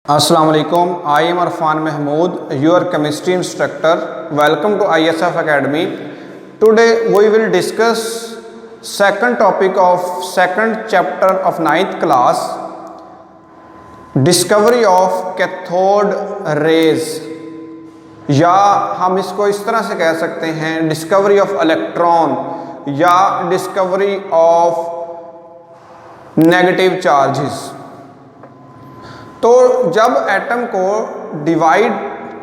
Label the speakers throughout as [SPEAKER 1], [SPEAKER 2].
[SPEAKER 1] अस्सलाम वालेकुम, I am Arfan Mahmood, your chemistry instructor. Welcome to ISF Academy. Today we will discuss second topic of second chapter of 9th class, discovery of cathode rays, या हम इसको इस तरह से कह सकते हैं डिस्कवरी ऑफ इलेक्ट्रॉन या डिस्कवरी ऑफ नेगेटिव चार्जेस. तो जब एटम को डिवाइड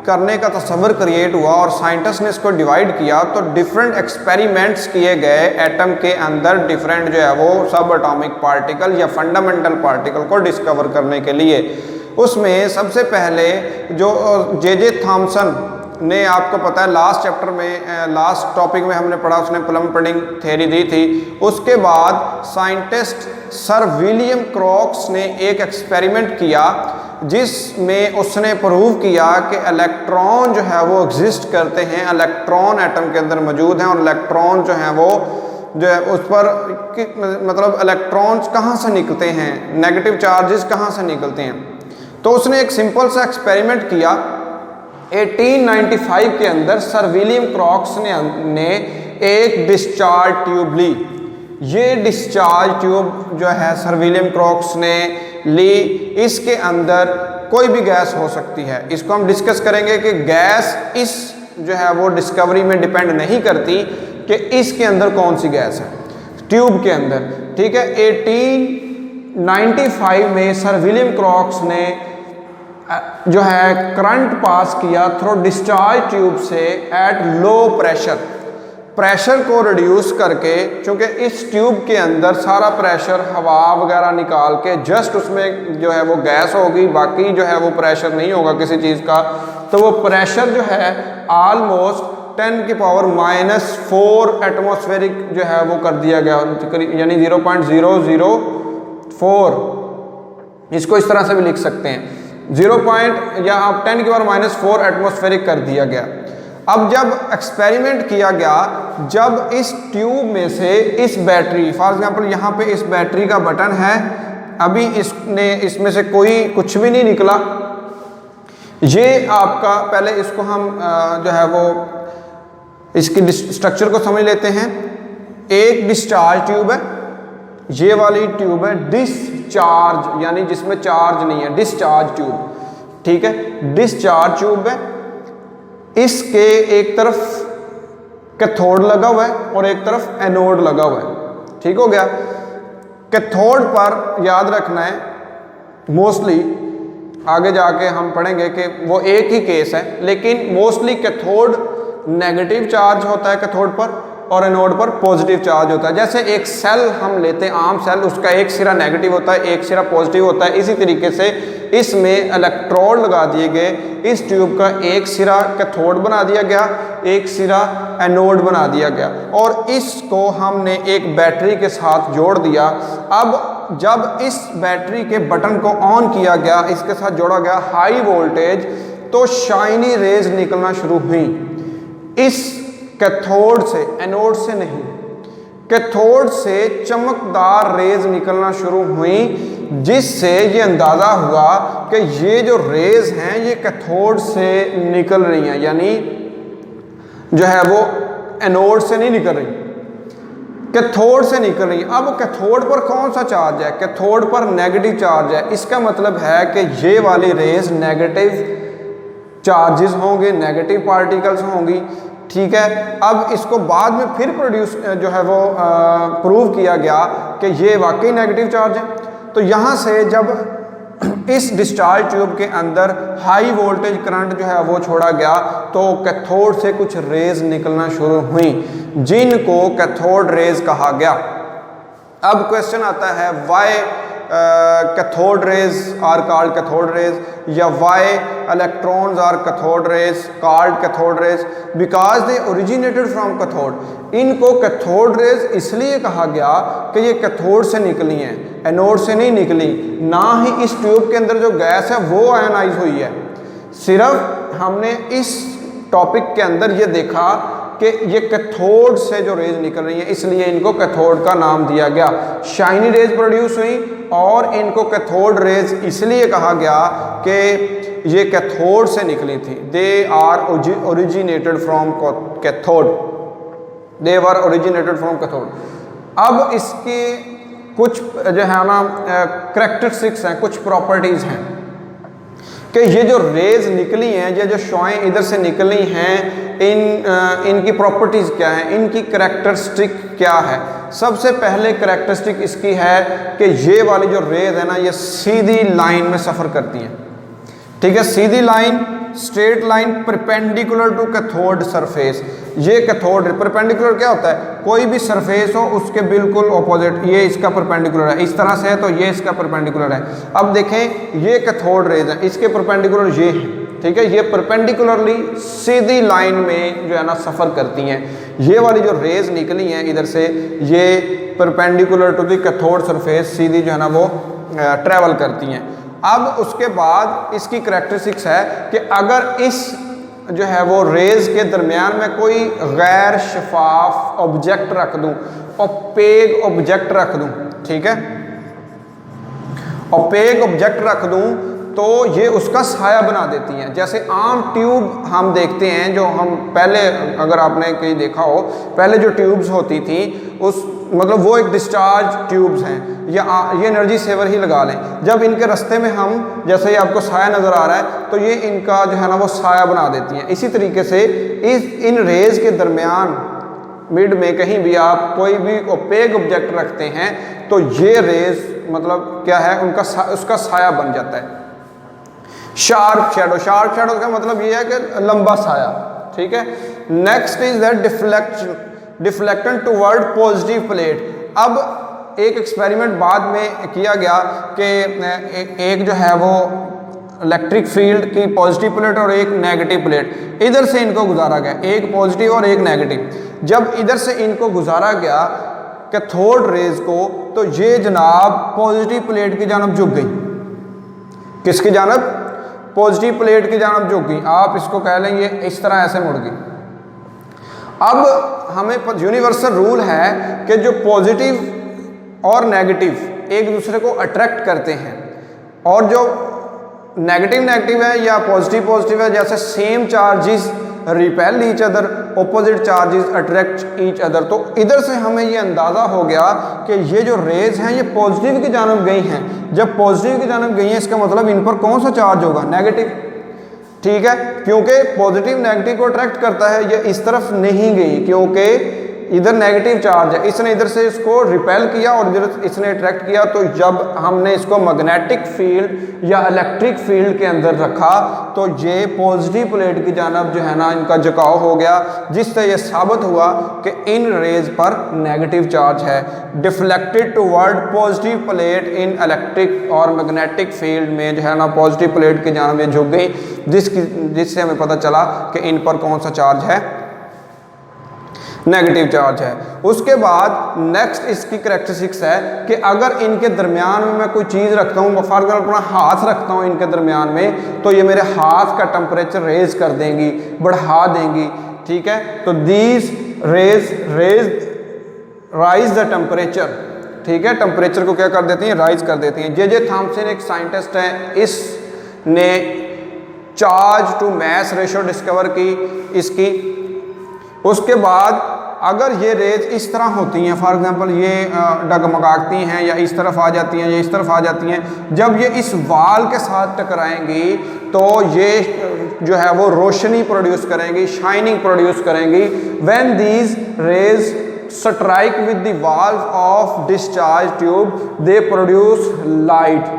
[SPEAKER 1] करने का तस्वर क्रिएट हुआ और साइंटिस्ट ने इसको डिवाइड किया तो डिफरेंट एक्सपेरिमेंट्स किए गए एटम के अंदर डिफरेंट जो है वो सब एटॉमिक पार्टिकल या फंडामेंटल पार्टिकल को डिस्कवर करने के लिए. उसमें सबसे पहले जो जे थॉमसन ने, आपको पता है लास्ट चैप्टर में लास्ट टॉपिक में हमने पढ़ा, उसने प्लम पुडिंग थ्योरी दी थी. उसके बाद साइंटिस्ट सर विलियम क्रॉक्स ने एक एक्सपेरिमेंट किया जिसमें उसने प्रूव किया कि इलेक्ट्रॉन जो है वो एग्जिस्ट करते हैं, इलेक्ट्रॉन एटम के अंदर मौजूद हैं और इलेक्ट्रॉन जो हैं वो जो है उस पर मतलब इलेक्ट्रॉन्स कहाँ से निकलते हैं, नेगेटिव चार्जेस कहाँ से निकलते हैं. तो उसने एक सिंपल सा एक्सपेरिमेंट किया 1895 के अंदर. सर विलियम क्रॉक्स ने एक डिस्चार्ज ट्यूब ली. ये डिस्चार्ज ट्यूब जो है सर विलियम क्रॉक्स ने ली. इसके अंदर कोई भी गैस हो सकती है. इसको हम डिस्कस करेंगे कि गैस इस जो है वो डिस्कवरी में डिपेंड नहीं करती कि इसके अंदर कौन सी गैस है ट्यूब के अंदर. ठीक है, 1895 में सर विलियम क्रॉक्स ने जो है करंट पास किया थ्रू डिस्चार्ज ट्यूब से एट लो प्रेशर को रिड्यूस करके, क्योंकि इस ट्यूब के अंदर सारा प्रेशर हवा वगैरह निकाल के जस्ट उसमें जो है वो गैस होगी, बाकी जो है वो प्रेशर नहीं होगा किसी चीज़ का. तो वो प्रेशर जो है ऑलमोस्ट 10⁻⁻⁴ एटमॉस्फेरिक जो है वो कर दिया गया, यानी 0.004. इसको इस तरह से भी लिख सकते हैं 0 या आप 10⁻⁴ एटमॉस्फेरिक कर दिया गया. अब जब एक्सपेरिमेंट किया गया, जब इस ट्यूब में से इस बैटरी, फॉर एग्जांपल यहाँ पे इस बैटरी का बटन है, अभी इसमें से कोई कुछ भी नहीं निकला. ये आपका पहले इसको हम जो है वो इसकी स्ट्रक्चर को समझ लेते हैं. एक डिस्चार्ज ट्यूब है, ये वाली ट्यूब है डिस्चार्ज, यानी जिसमें चार्ज नहीं है, डिस्चार्ज ट्यूब. ठीक है, डिस्चार्ज ट्यूब है. इसके एक तरफ कैथोड लगा हुआ है और एक तरफ एनोड लगा हुआ है. ठीक हो गया. कैथोड पर याद रखना है, मोस्टली आगे जाके हम पढ़ेंगे कि वो एक ही केस है, लेकिन मोस्टली कैथोड नेगेटिव चार्ज होता है कैथोड पर और एनोड पर पॉजिटिव चार्ज होता है. जैसे एक सेल हम लेते हैं, आम सेल, उसका एक सिरा नेगेटिव होता है, एक सिरा पॉजिटिव होता है. इसी तरीके से इसमें इलेक्ट्रोड लगा दिए गए. इस ट्यूब का एक सिरा कैथोड बना दिया गया, एक सिरा एनोड बना दिया गया और इसको हमने एक बैटरी के साथ जोड़ दिया. अब जब इस बैटरी के बटन को ऑन किया गया, इसके साथ जोड़ा गया हाई वोल्टेज, तो शाइनी रेज निकलना शुरू हुई. इस कैथोड से, एनोड से नहीं, कैथोड से चमकदार रेज निकलना शुरू हुई, जिससे ये अंदाज़ा हुआ कि ये जो रेज हैं ये कैथोड से निकल रही हैं, यानी जो है वो एनोड से नहीं निकल रही, कैथोड से निकल रही. अब कैथोड पर कौन सा चार्ज है? कैथोड पर नेगेटिव चार्ज है. इसका मतलब है कि ये वाली रेज नेगेटिव चार्जेस होंगे, नेगेटिव पार्टिकल्स होंगी. ठीक है, अब इसको बाद में फिर प्रोड्यूस जो है वो प्रूव किया गया कि ये वाकई नेगेटिव चार्ज है. तो यहाँ से जब इस डिस्चार्ज ट्यूब के अंदर हाई वोल्टेज करंट जो है वो छोड़ा गया तो कैथोड से कुछ रेज निकलना शुरू हुई, जिनको कैथोड रेज कहा गया. अब क्वेश्चन आता है why cathode rays are called cathode rays या why electrons are cathode rays called cathode rays because they originated from cathode. इनको cathode rays इसलिए कहा गया कि ये कैथोड से निकली हैं, एनोड से नहीं निकली. ना ही इस ट्यूब के अंदर जो गैस है वो आयनाइज हुई है. सिर्फ हमने इस टॉपिक के अंदर ये देखा कि ये कैथोड से जो रेज निकल रही है, इसलिए इनको कैथोड का नाम दिया गया। शाइनी रेज प्रोड्यूस हुई और इनको कैथोड रेज इसलिए कहा गया कि ये कैथोड से निकली थी। They are originated from cathode, they were originated from cathode. अब इसके कुछ जो है ना करैक्टरिस्टिक्स हैं, कुछ प्रॉपर्टीज़ हैं कि ये जो रेज निकली हैं, ये जो शॉएं इधर से निकली हैं, इनकी प्रॉपर्टीज़ क्या हैं, इनकी करैक्टरिस्टिक क्या है। सबसे पहले करैक्टरिस्टिक इसकी है कि ये वाली जो रेज है ना, ये सीधी लाइन में सफ़र करती हैं। ठीक है, सीधी line, straight line, perpendicular to cathode surface. ये कैथोड परपेंडिकुलर क्या होता है, कोई भी सरफेस हो उसके बिल्कुल ऑपोजिट, ये इसका परपेंडिकुलर है, इस तरह से है तो ये इसका परपेंडिकुलर है। अब देखें ये कैथोड रेज है, इसके परपेंडिकुलर ये है। ठीक है, ये परपेंडिकुलरली सीधी लाइन में जो है ना सफ़र करती हैं। ये वाली जो रेज निकली हैं इधर से, ये perpendicular to the cathode surface सीधी जो है ना वो ट्रैवल करती हैं। अब उसके बाद इसकी करैक्टरिस्टिक्स है कि अगर इस जो है वो रेज के दरमियान में कोई गैर शफाफ ऑब्जेक्ट रख दूं, ओपेक ऑब्जेक्ट रख दूं, ठीक है, ओपेक ऑब्जेक्ट रख दूं तो ये उसका साया बना देती हैं। जैसे आम ट्यूब हम देखते हैं, जो हम पहले, अगर आपने कहीं देखा हो, पहले जो ट्यूब्स होती थी उस मतलब वो एक डिस्चार्ज ट्यूब्स हैं, या ये एनर्जी सेवर ही लगा लें। जब इनके रास्ते में हम, जैसे ही आपको साया नज़र आ रहा है तो ये इनका जो है ना वो साया बना देती हैं। इसी तरीके से इन रेज के दरमियान मिड में कहीं भी आप कोई भी ओपेक ऑब्जेक्ट रखते हैं तो ये रेज मतलब क्या है, उसका साया बन जाता है। शार्प शेडो, शार्प शेडो का मतलब ये है कि लंबा साया। ठीक है, next is that deflected toward positive plate. अब एक एक्सपेरिमेंट बाद में किया गया कि एक जो है वो इलेक्ट्रिक फील्ड की पॉजिटिव प्लेट और एक नेगेटिव प्लेट, इधर से इनको गुजारा गया, एक पॉजिटिव और एक नेगेटिव। जब इधर से इनको गुजारा गया कैथोड रेज को, तो ये जनाब पॉजिटिव प्लेट की जानब झुक गई। किसकी जानब? पॉजिटिव प्लेट की जानब झुक गई। आप इसको कह लेंगे इस तरह ऐसे मुड़ गई। अब हमें यूनिवर्सल रूल है कि जो पॉजिटिव और नेगेटिव एक दूसरे को अट्रैक्ट करते हैं, और जो नेगेटिव है या पॉजिटिव है, जैसे same charges repel each other, opposite charges attract each other. तो इधर से हमें ये अंदाज़ा हो गया कि ये जो रेज हैं ये पॉजिटिव की जानब गई हैं। जब पॉजिटिव की जानब गई हैं, इसका मतलब इन पर कौन सा चार्ज होगा? नेगेटिव। ठीक है, क्योंकि पॉजिटिव नेगेटिव को अट्रैक्ट करता है, ये इस तरफ नहीं गई क्योंकि इधर नेगेटिव चार्ज है। इसने इधर से इसको रिपेल किया और इधर इसने अट्रैक्ट किया। तो जब हमने इसको मैग्नेटिक फील्ड या इलेक्ट्रिक फील्ड के अंदर रखा तो ये पॉजिटिव प्लेट की जानब जो है ना इनका झुकाव हो गया, जिससे ये साबित हुआ कि इन रेज पर नेगेटिव चार्ज है। डिफ्लेक्टेड टुवर्ड पॉजिटिव प्लेट इन इलेक्ट्रिक और मैग्नेटिक फील्ड में जो है ना पॉजिटिव प्लेट की जानब ये झुक गई, जिससे हमें पता चला कि इन पर कौन सा चार्ज है? नेगेटिव चार्ज है। उसके बाद नेक्स्ट इसकी करैक्टरिस्टिक्स है कि अगर इनके दरमियान में मैं कोई चीज़ रखता हूँ, फॉर एग्जाम्पल अपना हाथ रखता हूँ इनके दरमियान में, तो ये मेरे हाथ का टेम्परेचर रेज कर देंगी, बढ़ा देंगी। ठीक है, तो these raise rise the temperature. ठीक है, टेम्परेचर को क्या कर देती हैं? राइज कर देती हैं। जे थॉम्सन एक साइंटिस्ट हैं, इसने charge to mass ratio discover की इसकी। उसके बाद अगर ये रेज इस तरह होती हैं, फॉर एग्जांपल ये डगमगाती हैं या इस तरफ आ जाती हैं या इस तरफ आ जाती हैं, जब ये इस वाल के साथ टकराएंगी तो ये जो है वो रोशनी प्रोड्यूस करेंगी, शाइनिंग प्रोड्यूस करेंगी। When these raise strike with the valve of discharge tube they produce light.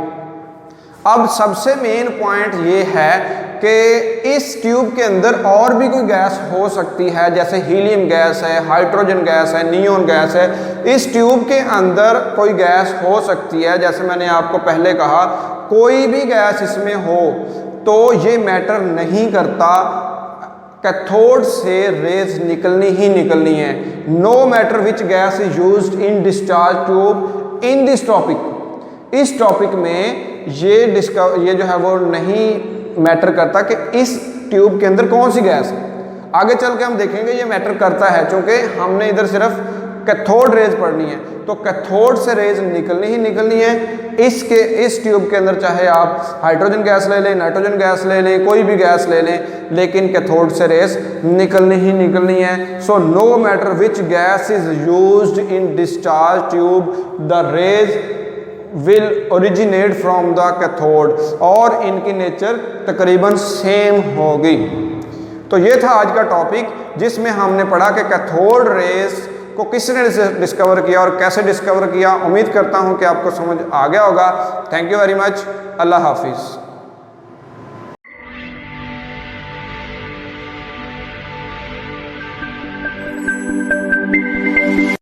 [SPEAKER 1] अब सबसे मेन पॉइंट ये है कि इस ट्यूब के अंदर और भी कोई गैस हो सकती है, जैसे हीलियम गैस है, हाइड्रोजन गैस है, नियोन गैस है। इस ट्यूब के अंदर कोई गैस हो सकती है, जैसे मैंने आपको पहले कहा, कोई भी गैस इसमें हो तो ये मैटर नहीं करता, कैथोड से रेज निकलनी ही निकलनी है। No matter which gas is used in discharge tube in this topic. इस टॉपिक में ये जो है वो नहीं मैटर करता कि इस ट्यूब के अंदर कौन सी गैस है। आगे चल के हम देखेंगे ये मैटर करता है, क्योंकि हमने इधर सिर्फ कैथोड रेज पढ़नी है, तो कैथोड से रेज निकलनी ही निकलनी है। इस ट्यूब के अंदर चाहे आप हाइड्रोजन गैस ले लें, नाइट्रोजन गैस ले लें, कोई भी गैस ले लें, लेकिन कैथोड से रेज निकलनी ही निकलनी है। So no matter which gas is used in discharge tube, the rays will originate from the cathode, और इनकी नेचर तकरीबन सेम होगी। तो ये था आज का टॉपिक, जिसमें हमने पढ़ा कि कैथोड रेज को किसने डिस्कवर किया और कैसे डिस्कवर किया। उम्मीद करता हूं कि आपको समझ आ गया होगा। Thank you very much. अल्लाह हाफिज़।